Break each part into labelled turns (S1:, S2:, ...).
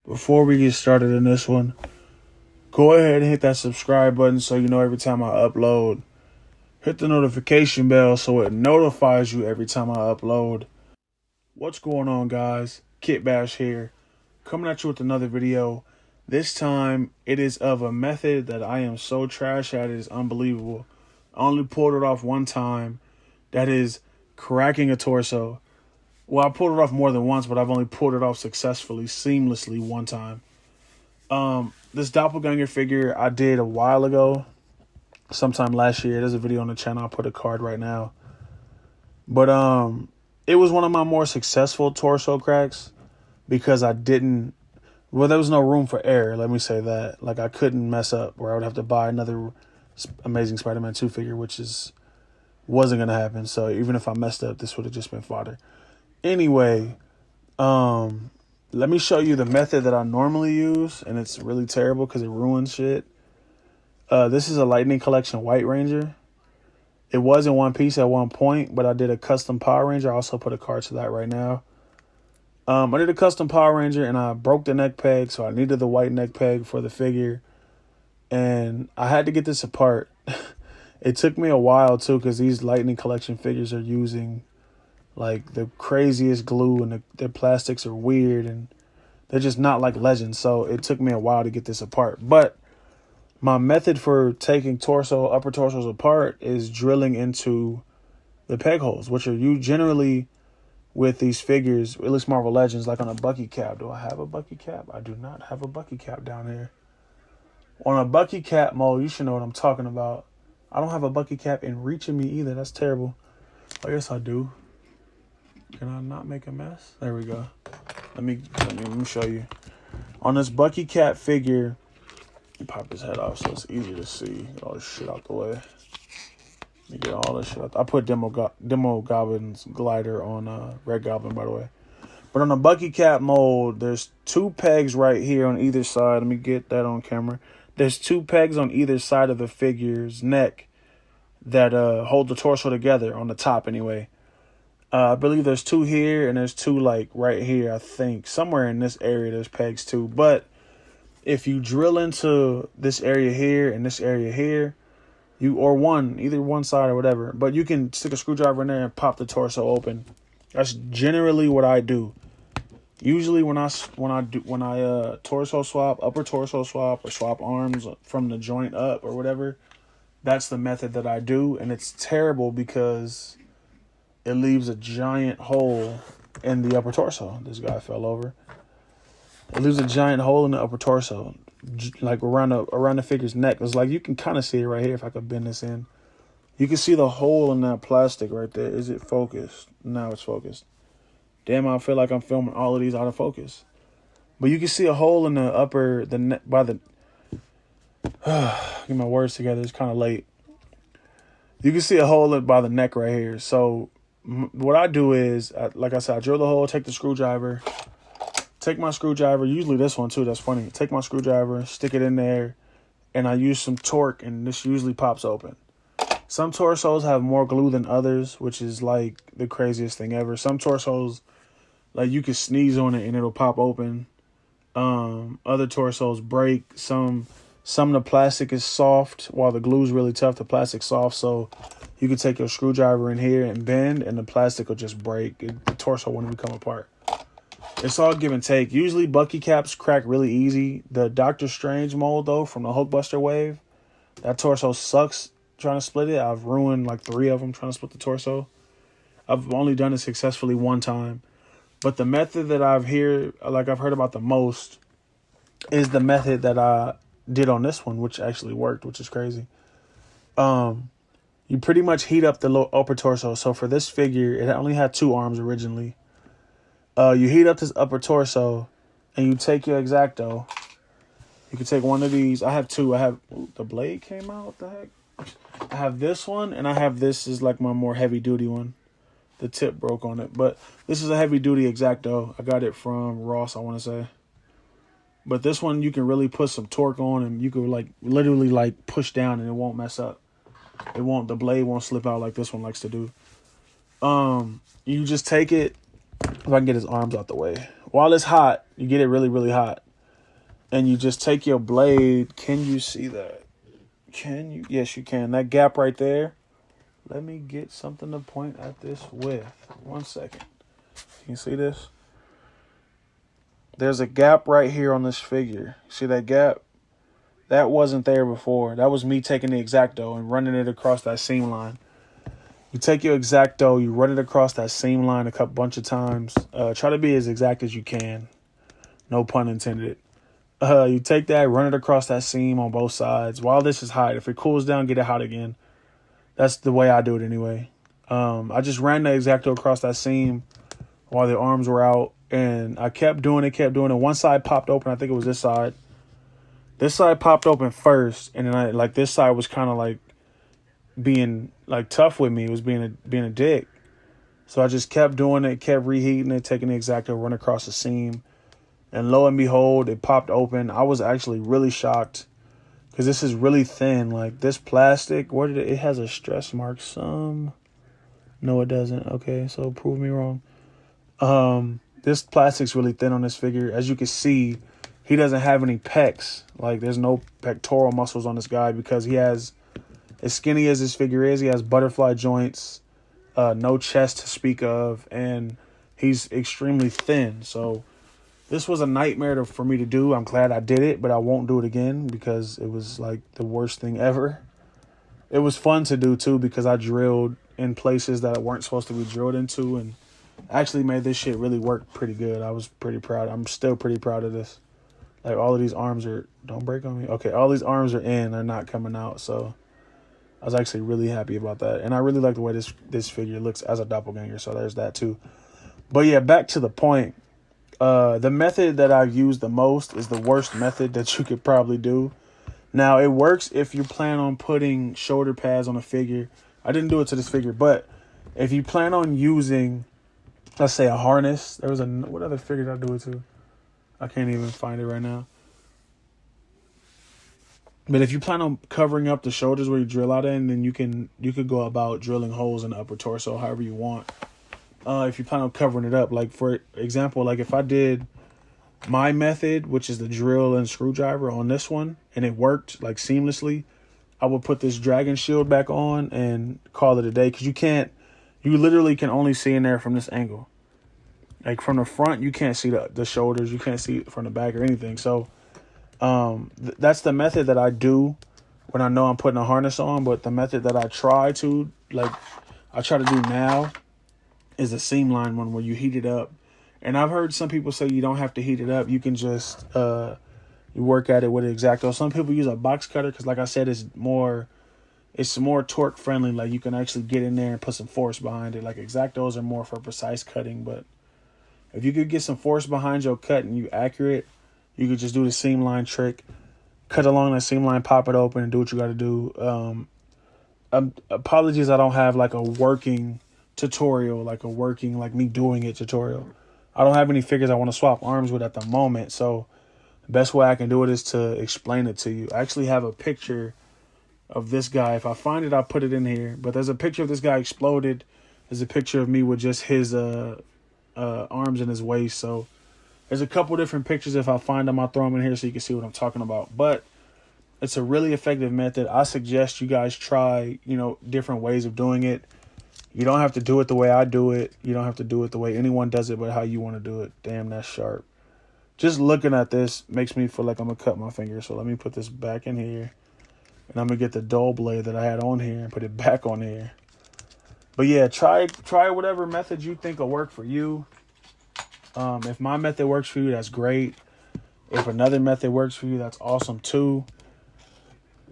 S1: Before we get started in this one, go ahead and hit that subscribe button so you know every time I upload. Hit the notification bell so it notifies you every time I upload. What's going on, guys? Kitbash here, coming at you with another video. This time, it is of a method that I am so trash at, it is unbelievable. I only pulled it off one time. That is cracking a torso. Well, I pulled it off more than once, but I've only pulled it off successfully, seamlessly one time. This doppelganger figure I did a while ago, sometime last year. There's a video on the channel. I'll put a card right now. But it was one of my more successful torso cracks because there was no room for error. Let me say that. Like, I couldn't mess up where I would have to buy another Amazing Spider-Man 2 figure, which wasn't going to happen. So even if I messed up, this would have just been fodder. Anyway, let me show you the method that I normally use, and it's really terrible because it ruins shit. This is a Lightning Collection White Ranger. It was in one piece at one point, but I did a custom Power Ranger. I also put a card to that right now. I did a custom Power Ranger, and I broke the neck peg, so I needed the white neck peg for the figure. And I had to get this apart. It took me a while, too, because these Lightning Collection figures are using like the craziest glue, and their plastics are weird, and they're just not like Legends. So it took me a while to get this apart. But my method for taking upper torsos apart is drilling into the peg holes, which are generally with these figures, at least Marvel Legends, like on a Bucky cap. Do I have a Bucky cap? I do not have a Bucky cap down here. On a Bucky cap mode, you should know what I'm talking about. I don't have a Bucky cap in reach of me either. That's terrible. I guess I do. Can I not make a mess? There we go. Let me show you. On this Bucky Cat figure, you pop his head off so it's easier to see. Get all this shit out the way. Let me get all this shit out. I put Demo Goblin's glider on Red Goblin, by the way. But on the Bucky Cat mold, there's two pegs right here on either side. Let me get that on camera. There's two pegs on either side of the figure's neck that hold the torso together, on the top anyway. I believe there's two here, and there's two like right here, I think. Somewhere in this area there's pegs too. But if you drill into this area here and this area here, either one side or whatever, but you can stick a screwdriver in there and pop the torso open. That's generally what I do. Usually when I torso swap, upper torso swap, or swap arms from the joint up or whatever, that's the method that I do, and it's terrible because it leaves a giant hole in the upper torso. This guy fell over. It leaves a giant hole in the upper torso, like around the figure's neck. It's like, you can kind of see it right here if I could bend this in. You can see the hole in that plastic right there. Is it focused? Now it's focused. Damn, I feel like I'm filming all of these out of focus. But you can see a hole in the neck by the... Get my words together. It's kind of late. You can see a hole by the neck right here. So what I do is, like I said, I drill the hole, take my screwdriver, usually this one too, that's funny. Take my screwdriver, stick it in there, and I use some torque, and this usually pops open. Some torsos have more glue than others, which is like the craziest thing ever. Some torsos, like, you can sneeze on it and it'll pop open. Other torsos break. Some of the plastic is soft, while the glue is really tough. The plastic's soft, so you can take your screwdriver in here and bend, and the plastic will just break. The torso won't even come apart. It's all give and take. Usually Bucky caps crack really easy. The Doctor Strange mold, though, from the Hulkbuster wave, that torso sucks trying to split it. I've ruined like 3 of them trying to split the torso. I've only done it successfully one time. But the method that I've heard about the most is the method that I did on this one, which actually worked, which is crazy. You pretty much heat up the upper torso. So for this figure, it only had 2 arms originally. You heat up this upper torso, and you take your X-Acto. You can take one of these. I have 2. The blade came out. What the heck? I have this one, and I have this is like my more heavy duty one. The tip broke on it, but this is a heavy duty X-Acto. I got it from Ross, I want to say. But this one, you can really put some torque on, and you can like literally like push down, and it won't mess up. The blade won't slip out like this one likes to do. You just take it. If I can get his arms out the way. While it's hot, you get it really, really hot. and you just take your blade. Can you see that? Can you? Yes, you can. That gap right there. Let me get something to point at this with. 1 second. Can you see this? There's a gap right here on this figure. See that gap? That wasn't there before. That was me taking the X-Acto and running it across that seam line. You take your X-Acto, you run it across that seam line a bunch of times. Try to be as exact as you can. No pun intended. You take that, run it across that seam on both sides while this is hot. If it cools down, get it hot again. That's the way I do it anyway. I just ran the X-Acto across that seam while the arms were out, and I kept doing it. One side popped open. I think it was this side. This side popped open first, and then this side was kind of like being like tough with me. It was being a dick. So I just kept doing it, kept reheating it, taking the X-Acto, run across the seam, and lo and behold, it popped open. I was actually really shocked because this is really thin. Like this plastic, it has a stress mark. No, it doesn't. Okay, so prove me wrong. This plastic's really thin on this figure. As you can see, he doesn't have any pecs. Like there's no pectoral muscles on this guy because he has, as skinny as this figure is, he has butterfly joints, no chest to speak of, and he's extremely thin. So this was a nightmare for me to do. I'm glad I did it, but I won't do it again because it was like the worst thing ever. It was fun to do too because I drilled in places that weren't supposed to be drilled into and actually made this shit really work pretty good. I was pretty proud. I'm still pretty proud of this. Like all of these arms are, don't break on me. Okay, all these arms are in, they're not coming out. So I was actually really happy about that. And I really like the way this figure looks as a doppelganger. So there's that too. But yeah, back to the point. The method that I've used the most is the worst method that you could probably do. Now, it works if you plan on putting shoulder pads on a figure. I didn't do it to this figure, but if you plan on using, let's say, a harness. What other figure did I do it to? I can't even find it right now. But if you plan on covering up the shoulders where you drill out in, then you could go about drilling holes in the upper torso however you want. If you plan on covering it up, like for example, like if I did my method, which is the drill and screwdriver on this one, and it worked like seamlessly, I would put this dragon shield back on and call it a day. Because you literally can only see in there from this angle. Like from the front, you can't see the shoulders. You can't see it from the back or anything. So that's the method that I do when I know I'm putting a harness on. But the method that I try to do now is the seam line one where you heat it up. And I've heard some people say you don't have to heat it up. You can just you work at it with an X-Acto. Some people use a box cutter because, like I said, it's more torque friendly. Like you can actually get in there and put some force behind it. Like X-Actos are more for precise cutting, but if you could get some force behind your cut and you accurate, you could just do the seam line trick, cut along that seam line, pop it open, and do what you got to do. Apologies, I don't have like a working tutorial, like me doing it tutorial. I don't have any figures I want to swap arms with at the moment, so the best way I can do it is to explain it to you. I actually have a picture of this guy. If I find it, I'll put it in here. But there's a picture of this guy exploded. There's a picture of me with just his arms in his waist. So there's a couple different pictures. If I find them, I'll throw them in here so you can see what I'm talking about. But it's a really effective method. I suggest you guys try, different ways of doing it. You don't have to do it the way I do it. You don't have to do it the way anyone does it, but how you want to do it. Damn, that's sharp. Just looking at this makes me feel like I'm going to cut my finger. So let me put this back in here. And I'm going to get the dull blade that I had on here and put it back on here. But yeah, try whatever method you think will work for you. If my method works for you, that's great. If another method works for you, that's awesome too.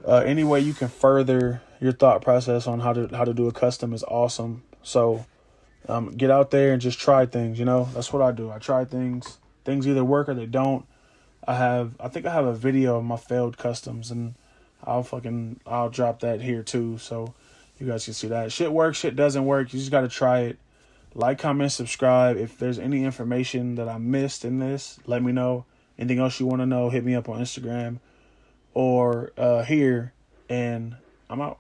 S1: Any way you can further your thought process on how to do a custom is awesome. So get out there and just try things. That's what I do. I try things. Things either work or they don't. I think I have a video of my failed customs, and I'll drop that here too, so you guys can see that. Shit works, shit doesn't work. You just got to try it. Like, comment, subscribe. If there's any information that I missed in this, let me know. Anything else you want to know, hit me up on Instagram or here, and I'm out.